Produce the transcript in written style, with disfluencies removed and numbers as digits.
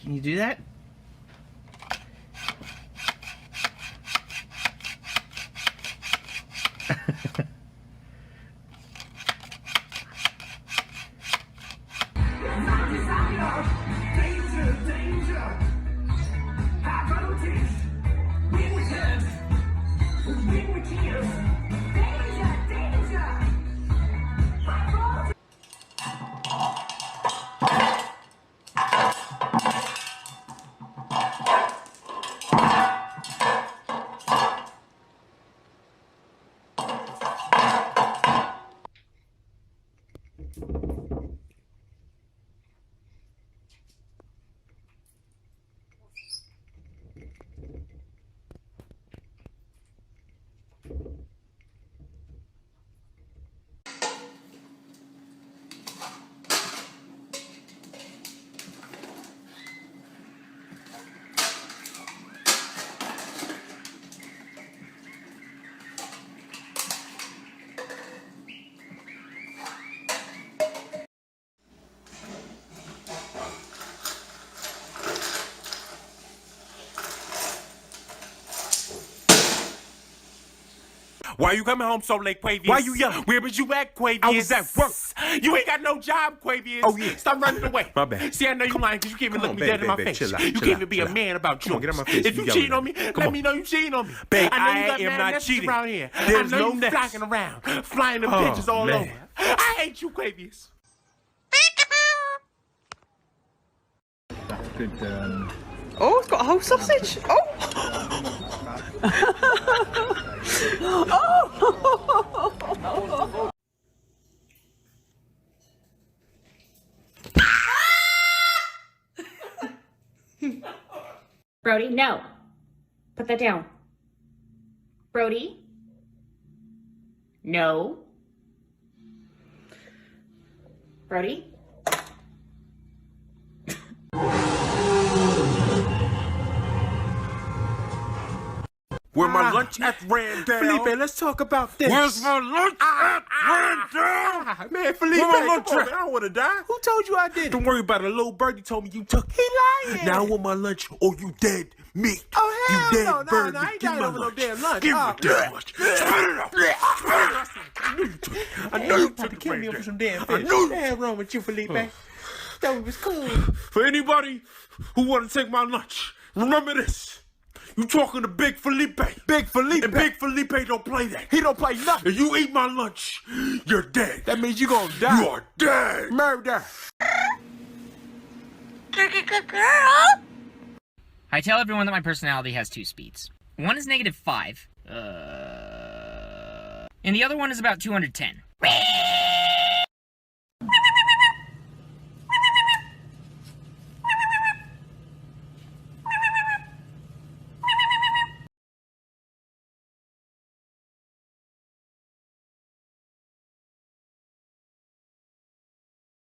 Can you do that? Why you coming home so late, Quavius? Why you yelling? Where was you at, Quavius? I was at work. You ain't got no job, Quavius. Oh, yeah. Stop running away. My bad. See, I know you lying because you can't even look me dead in my face. Chill out, you chill can't out, even be chill a out. man about Come on, you. get out my face. If you You cheating yelling on me, at me. Come let on. me know you cheating on me. Babe, I know you I got am mad not messages cheating. around here. There's I know no you next. flocking around, flying the Oh, pictures all man. over. I hate you, Quavius. Good, Oh, it's got a whole sausage. Oh! Oh! Brody, no. Put that down. Brody? No. Brody? Where my lunch at ran down. Felipe, let's talk about this. Where's my lunch at ran down? Man, Felipe, Where my come lunch on, at? man, I don't want to die. Who told you I did it? Don't worry about it. A little birdie told me you took it. He lying. Now I want my lunch or you dead meat. Oh, hell you dead no, bird. no, I ain't Give dying my over no lunch. damn lunch. Give Oh, me that lunch. Spit it out. Spit it out. I knew you took it. I know you about took to it kill right me there. over some damn I fish. knew you. What the hell wrong with you, Felipe? Thought it was cool. For anybody who want to take my lunch, remember this. You talking to Big Felipe. Big Felipe. And Big Felipe don't play that. He don't play nothing. If you eat my lunch, you're dead. That means you gonna die. You are dead. Murder. I tell everyone that my personality has two speeds. One is -5. And the other one is about 210.